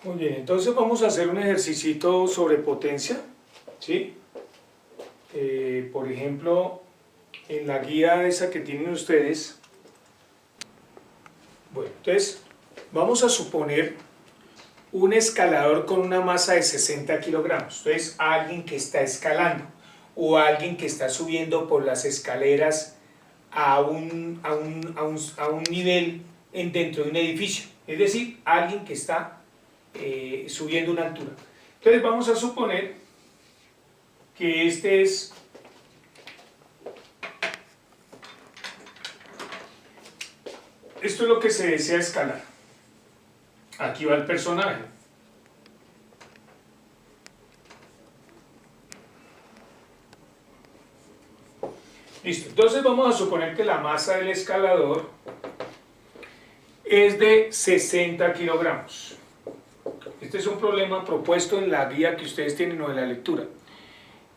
Muy bien, entonces vamos a hacer un ejercicio sobre potencia, ¿sí? Por ejemplo, en la guía esa que tienen ustedes, bueno, entonces vamos a suponer un escalador con una masa de 60 kilogramos, entonces alguien que está escalando o alguien que está subiendo por las escaleras a un nivel dentro de un edificio, es decir, alguien que está subiendo una altura. Entonces vamos a suponer que esto es lo que se desea escalar. Aquí va el personaje. Listo, entonces vamos a suponer que la masa del escalador es de 60 kilogramos. Este es un problema propuesto en la guía que ustedes tienen o en la lectura.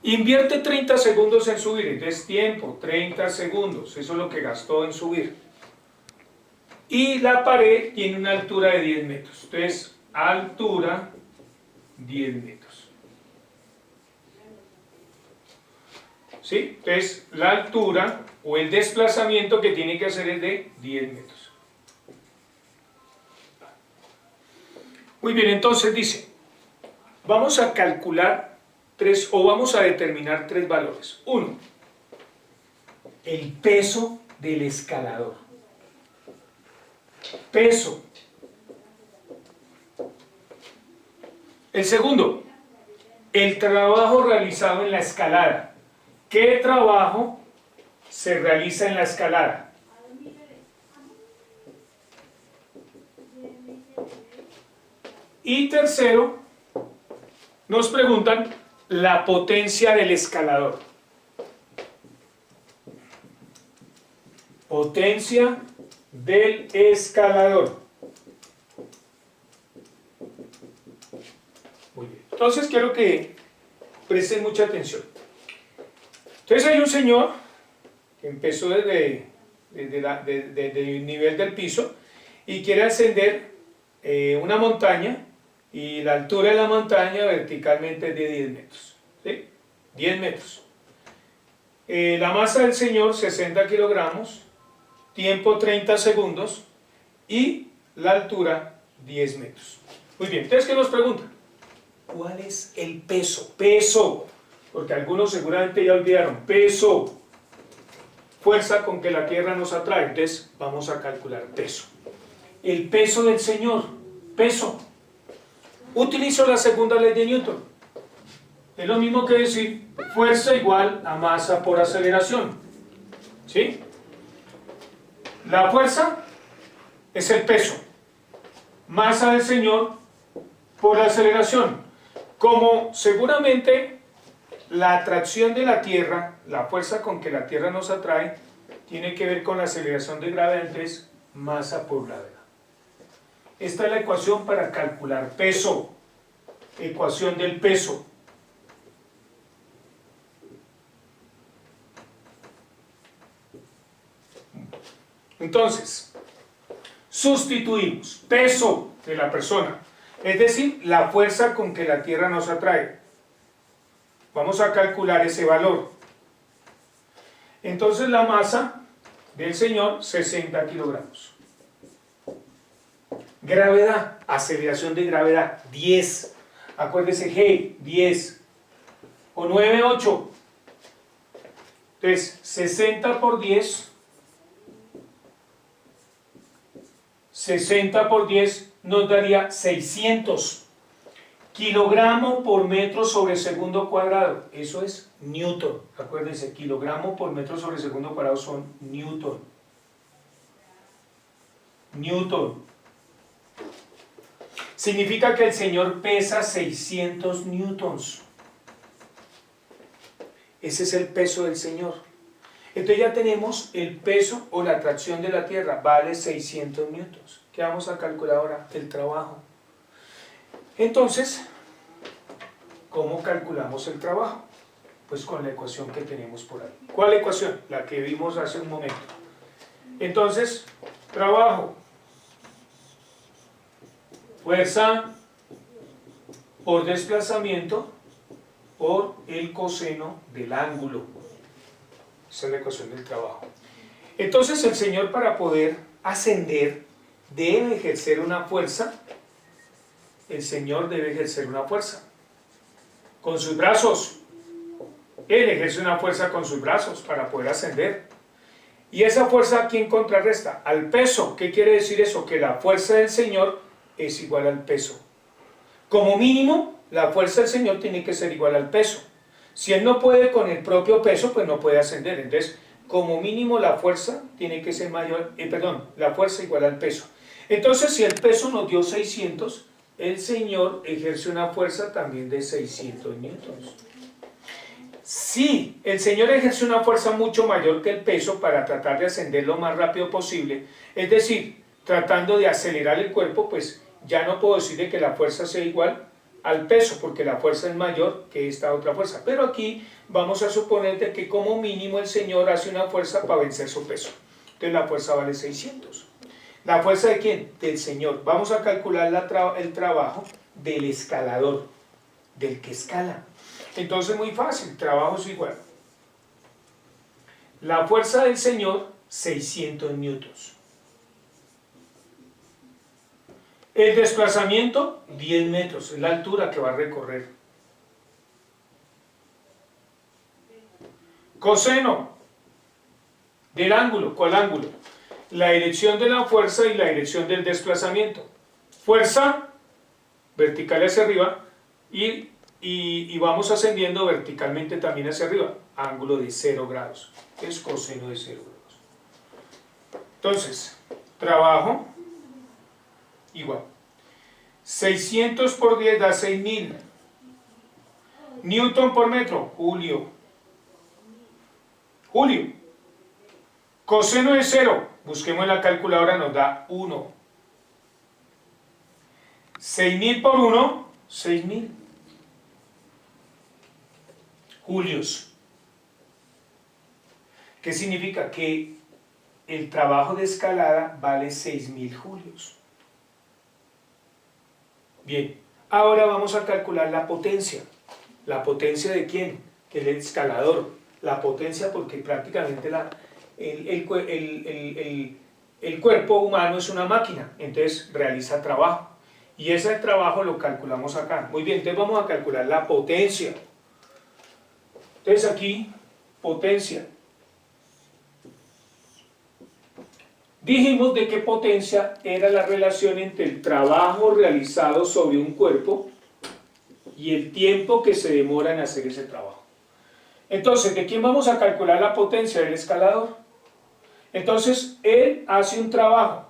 Invierte 30 segundos en subir, entonces tiempo, 30 segundos, eso es lo que gastó en subir. Y la pared tiene una altura de 10 metros, entonces altura 10 metros. ¿Sí? Entonces la altura o el desplazamiento que tiene que hacer es de 10 metros. Muy bien, entonces dice, vamos a calcular vamos a determinar tres valores. Uno, el peso del escalador. Peso. El segundo, el trabajo realizado en la escalada. ¿Qué trabajo se realiza en la escalada? Y tercero, nos preguntan la potencia del escalador. Potencia del escalador. Muy bien. Entonces quiero que presten mucha atención. Entonces hay un señor que empezó desde el nivel del piso y quiere ascender una montaña, y la altura de la montaña verticalmente es de 10 metros. ¿Sí? 10 metros. La masa del señor, 60 kilogramos, tiempo 30 segundos y la altura 10 metros. Muy bien, entonces ¿qué nos preguntan? ¿Cuál es el peso? Peso, porque algunos seguramente ya olvidaron. Peso, fuerza con que la tierra nos atrae. Entonces vamos a calcular peso. El peso del señor, peso. Utilizo la segunda ley de Newton. Es lo mismo que decir fuerza igual a masa por aceleración. ¿Sí? La fuerza es el peso. Masa del señor por la aceleración. Como seguramente la atracción de la Tierra, la fuerza con que la Tierra nos atrae, tiene que ver con la aceleración de gravedad, entonces masa por gravedad. Esta es la ecuación para calcular peso. Ecuación del peso. Entonces, sustituimos peso de la persona, es decir, la fuerza con que la Tierra nos atrae. Vamos a calcular ese valor. Entonces la masa del señor, 60 kilogramos. Gravedad, aceleración de gravedad, 10. Acuérdese G, 10. O 9, 8. Entonces, 60 por 10. 60 por 10 nos daría 600 kilogramo por metro sobre segundo cuadrado. Eso es Newton. Acuérdense, kilogramo por metro sobre segundo cuadrado son Newton. Newton. Significa que el señor pesa 600 newtons. Ese es el peso del señor. Entonces ya tenemos el peso o la atracción de la Tierra, vale 600 newtons. ¿Qué vamos a calcular ahora? El trabajo. Entonces, ¿cómo calculamos el trabajo? Pues con la ecuación que tenemos por ahí. ¿Cuál ecuación? La que vimos hace un momento. Entonces, trabajo, fuerza por desplazamiento por el coseno del ángulo. Esa es la ecuación del trabajo. Entonces el Señor, para poder ascender, debe ejercer una fuerza. El Señor debe ejercer una fuerza con sus brazos. Él ejerce una fuerza con sus brazos para poder ascender. Y esa fuerza, ¿a quién contrarresta? Al peso. ¿Qué quiere decir eso? Que la fuerza del Señor es igual al peso. Como mínimo, la fuerza del Señor tiene que ser igual al peso. Si Él no puede con el propio peso, pues no puede ascender. Entonces, como mínimo, la fuerza tiene que ser mayor, la fuerza igual al peso. Entonces, si el peso nos dio 600, el Señor ejerce una fuerza también de 600 newtons. Si el Señor ejerce una fuerza mucho mayor que el peso para tratar de ascender lo más rápido posible, es decir, tratando de acelerar el cuerpo, pues ya no puedo decir de que la fuerza sea igual al peso, porque la fuerza es mayor que esta otra fuerza. Pero aquí vamos a suponer de que como mínimo el Señor hace una fuerza para vencer su peso. Entonces la fuerza vale 600. ¿La fuerza de quién? Del Señor. Vamos a calcular el trabajo del escalador, del que escala. Entonces muy fácil, trabajo es igual. La fuerza del Señor, 600 newtons. El desplazamiento, 10 metros, es la altura que va a recorrer. Coseno del ángulo, ¿cuál ángulo? La dirección de la fuerza y la dirección del desplazamiento. Fuerza, vertical hacia arriba, y vamos ascendiendo verticalmente también hacia arriba, ángulo de 0 grados, es coseno de 0 grados. Entonces, trabajo igual, 600 por 10 da 6000, newton por metro, Julio, coseno de 0, busquemos en la calculadora, nos da 1, 6000 por 1, 6000, julios. ¿Qué significa? Que el trabajo de escalada vale 6000 julios. Bien, ahora vamos a calcular la potencia. ¿La potencia de quién? Del escalador. La potencia porque prácticamente el cuerpo humano es una máquina, entonces realiza trabajo. Y ese trabajo lo calculamos acá. Muy bien, entonces vamos a calcular la potencia. Entonces aquí, potencia. Dijimos de qué potencia era la relación entre el trabajo realizado sobre un cuerpo y el tiempo que se demora en hacer ese trabajo. Entonces, ¿de quién vamos a calcular la potencia? Del escalador. Entonces, él hace un trabajo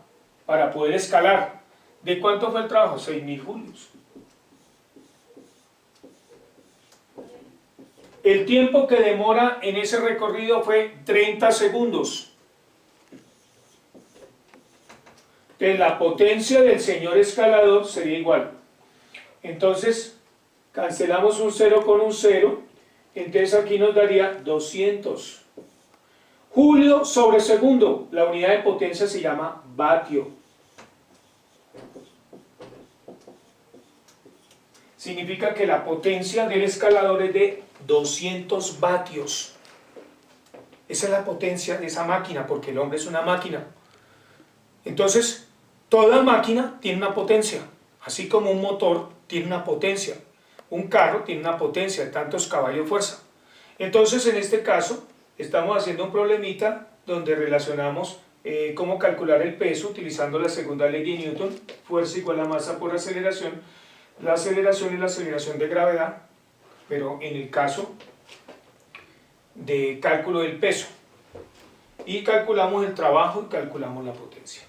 para poder escalar. ¿De cuánto fue el trabajo? 6000 julios. El tiempo que demora en ese recorrido fue 30 segundos. Entonces la potencia del señor escalador sería igual. Entonces cancelamos un 0 con un 0. Entonces aquí nos daría 200. Julio sobre segundo. La unidad de potencia se llama vatio. Significa que la potencia del escalador es de 200 vatios. Esa es la potencia de esa máquina, porque el hombre es una máquina. Entonces, toda máquina tiene una potencia, así como un motor tiene una potencia. Un carro tiene una potencia de tantos caballos de fuerza. Entonces, en este caso, estamos haciendo un problemita donde relacionamos cómo calcular el peso utilizando la segunda ley de Newton, fuerza igual a masa por aceleración. La aceleración es la aceleración de gravedad, pero en el caso de cálculo del peso. Y calculamos el trabajo y calculamos la potencia.